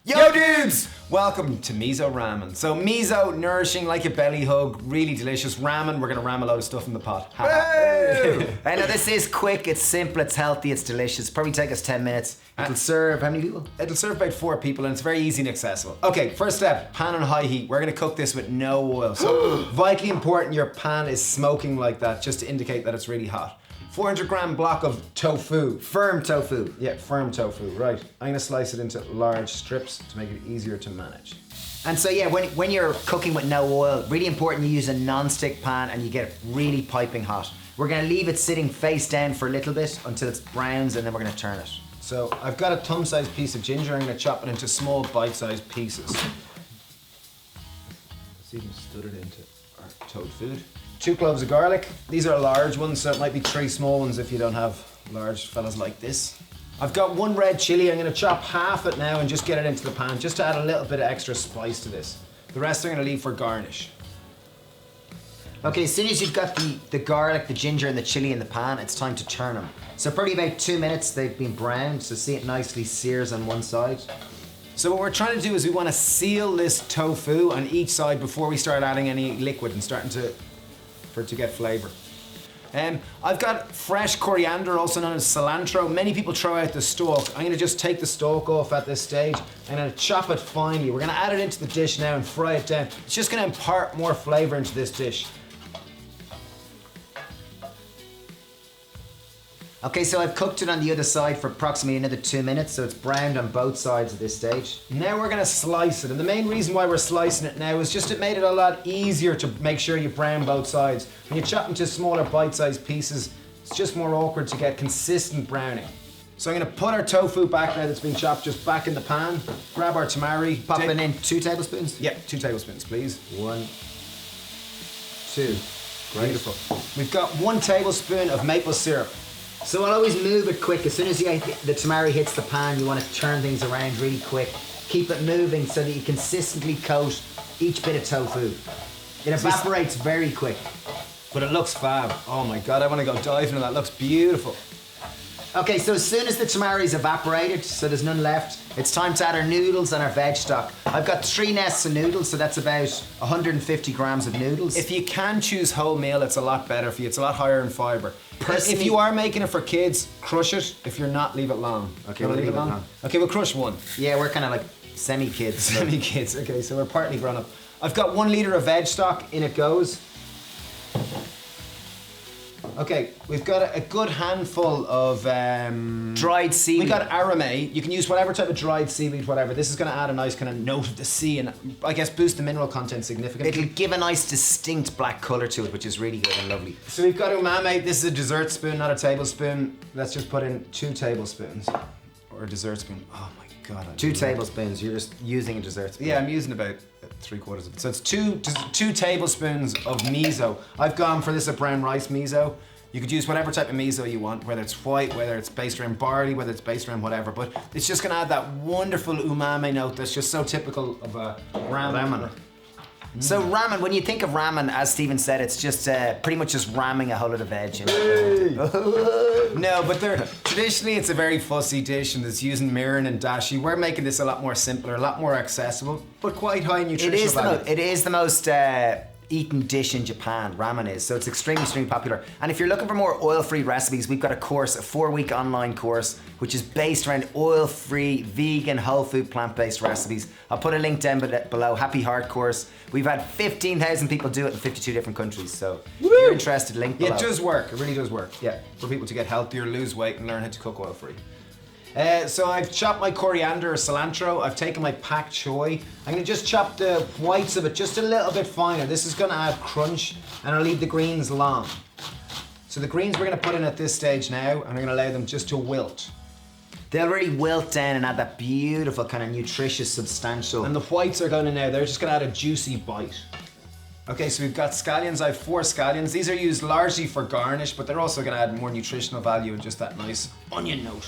Yo dudes! Welcome to miso ramen. So miso, nourishing like a belly hug, really delicious. Ramen, we're gonna ram a load of stuff in the pot. I know this is quick, it's simple, it's healthy, it's delicious. Probably take us 10 minutes. It'll serve how many people? It'll serve about 4 people and it's very easy and accessible. Okay, first step, pan on high heat. We're gonna cook this with no oil. So vitally important your pan is smoking like that just to indicate that it's really hot. 400-gram block of tofu. Firm tofu. Yeah, firm tofu, right. I'm gonna slice it into large strips to make it easier to manage. And so yeah, when you're cooking with no oil, really important you use a non-stick pan and you get it really piping hot. We're gonna leave it sitting face down for a little bit until it's browns and then we're gonna turn it. So I've got a thumb-sized piece of ginger. I'm gonna chop it into small bite-sized pieces. Let's even stud it into our toad food. 2 cloves of garlic. These are large ones, so it might be 3 small ones if you don't have large fellas like this. I've got 1 red chili. I'm gonna chop half it now and just get it into the pan, just to add a little bit of extra spice to this. The rest I'm gonna leave for garnish. Okay, as soon as you've got the garlic, the ginger and the chili in the pan, it's time to turn them. So probably about 2 minutes they've been browned, so see it nicely sears on one side. So what we're trying to do is we wanna seal this tofu on each side before we start adding any liquid and for it to get flavor. I've got fresh coriander, also known as cilantro. Many people throw out the stalk. I'm gonna just take the stalk off at this stage. I'm gonna chop it finely. We're gonna add it into the dish now and fry it down. It's just gonna impart more flavor into this dish. Okay, so I've cooked it on the other side for approximately another 2 minutes, so it's browned on both sides at this stage. Now we're gonna slice it, and the main reason why we're slicing it now is just it made it a lot easier to make sure you brown both sides. When you chop into smaller bite-sized pieces, it's just more awkward to get consistent browning. So I'm gonna put our tofu back now that's been chopped just back in the pan, grab our tamari. Pop it in 2 tablespoons? Yeah, 2 tablespoons, please. 1, 2. Great. Beautiful. We've got 1 tablespoon of maple syrup. So I'll always move it quick. As soon as the tamari hits the pan, you want to turn things around really quick. Keep it moving so that you consistently coat each bit of tofu. It evaporates very quick. But it looks fab. Oh my God, I want to go diving in that. Looks beautiful. Okay, so as soon as the tamari's evaporated, so there's none left, it's time to add our noodles and our veg stock. I've got 3 nests of noodles, so that's about 150 grams of noodles. If you can choose wholemeal, it's a lot better for you. It's a lot higher in fiber. Personally, if you are making it for kids, crush it. If you're not, leave it long. Okay, we'll leave it long. Okay, we'll crush 1. Yeah, we're kind of like semi-kids. Semi-kids, okay, so we're partly grown up. I've got 1 liter of veg stock, in it goes. Okay, we've got a good handful of dried seaweed. We got arame. You can use whatever type of dried seaweed, whatever. This is going to add a nice kind of note of the sea and I guess boost the mineral content significantly. It'll give a nice distinct black color to it, which is really good and lovely. So we've got umami. This is a dessert spoon, not a tablespoon. Let's just put in 2 tablespoons or a dessert spoon. Oh my God. 2 tablespoons. You're just using a dessert spoon. Yeah, I'm using about 3/4 of it. So it's 2 tablespoons of miso. I've gone for this a brown rice miso. You could use whatever type of miso you want, whether it's white, whether it's based around barley, whether it's based around whatever, but it's just gonna add that wonderful umami note that's just so typical of a ramen. So ramen, when you think of ramen, as Stephen said, it's just pretty much just ramming a whole lot of veg in it. No, but traditionally it's a very fussy dish and it's using mirin and dashi. We're making this a lot more simpler, a lot more accessible, but quite high in nutritional value. It is the most eaten dish in Japan, ramen is, so it's extremely popular. And if you're looking for more oil-free recipes, we've got a course, a 4-week online course, which is based around oil-free, vegan, whole food, plant-based recipes. I'll put a link down below, Happy Heart course. We've had 15,000 people do it in 52 different countries, so if you're interested, link below. Yeah, it does work, it really does work, yeah, for people to get healthier, lose weight, and learn how to cook oil-free. So I've chopped my coriander or cilantro. I've taken my pak choi. I'm gonna just chop the whites of it just a little bit finer. This is gonna add crunch and I'll leave the greens long. So the greens we're gonna put in at this stage now and we're gonna allow them just to wilt. They'll really wilt down and add that beautiful kind of nutritious, substantial. And the whites are going in now. They're just gonna add a juicy bite. Okay, so we've got scallions. I have 4 scallions. These are used largely for garnish, but they're also gonna add more nutritional value and just that nice onion note.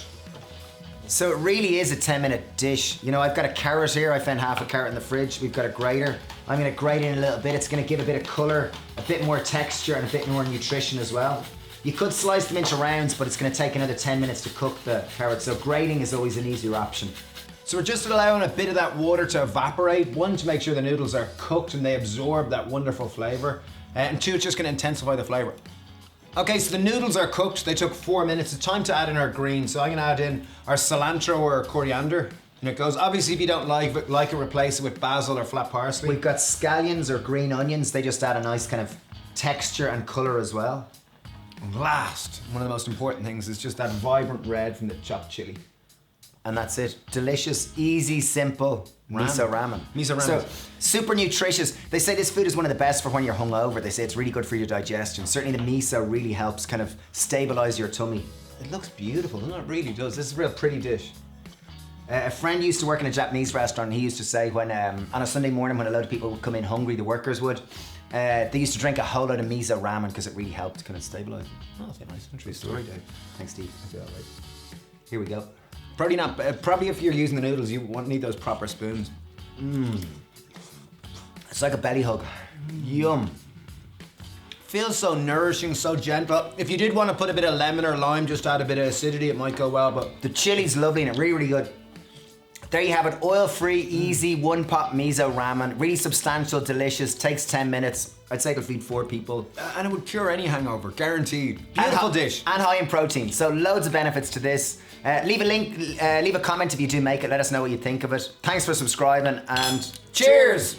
So it really is a 10-minute dish. You know, I've got a carrot here. I found half a carrot in the fridge. We've got a grater. I'm gonna grate in a little bit. It's gonna give a bit of color, a bit more texture, and a bit more nutrition as well. You could slice them into rounds, but it's gonna take another 10 minutes to cook the carrots. So grating is always an easier option. So we're just allowing a bit of that water to evaporate. One, to make sure the noodles are cooked and they absorb that wonderful flavor. And two, it's just gonna intensify the flavor. Okay, so the noodles are cooked. They took 4 minutes. It's time to add in our greens. So I'm gonna add in our cilantro or coriander. And it goes, obviously if you don't like it, replace it with basil or flat parsley. We've got scallions or green onions. They just add a nice kind of texture and color as well. And last, one of the most important things is just that vibrant red from the chopped chili. And that's it. Delicious, easy, simple miso ramen. Miso ramen. So, super nutritious. They say this food is one of the best for when you're hungover. They say it's really good for your digestion. Certainly the miso really helps kind of stabilize your tummy. It looks beautiful, doesn't it? It really does. This is a real pretty dish. A friend used to work in a Japanese restaurant. He used to say when on a Sunday morning when a lot of people would come in hungry, the workers would, they used to drink a whole lot of miso ramen because it really helped kind of stabilize. Oh, that's a nice true story, Dave. Thanks, Steve. I feel right. Here we go. Probably not. Probably if you're using the noodles, you won't need those proper spoons. It's like a belly hug. Yum. Feels so nourishing, so gentle. If you did want to put a bit of lemon or lime, just add a bit of acidity, it might go well. But the chili's lovely and really, really good. There you have it, oil-free, easy, one-pot miso ramen. Really substantial, delicious, takes 10 minutes. I'd say it'll feed 4 people. and it would cure any hangover, guaranteed. Beautiful dish. And high in protein, so loads of benefits to this. Leave a comment if you do make it, let us know what you think of it. Thanks for subscribing and cheers!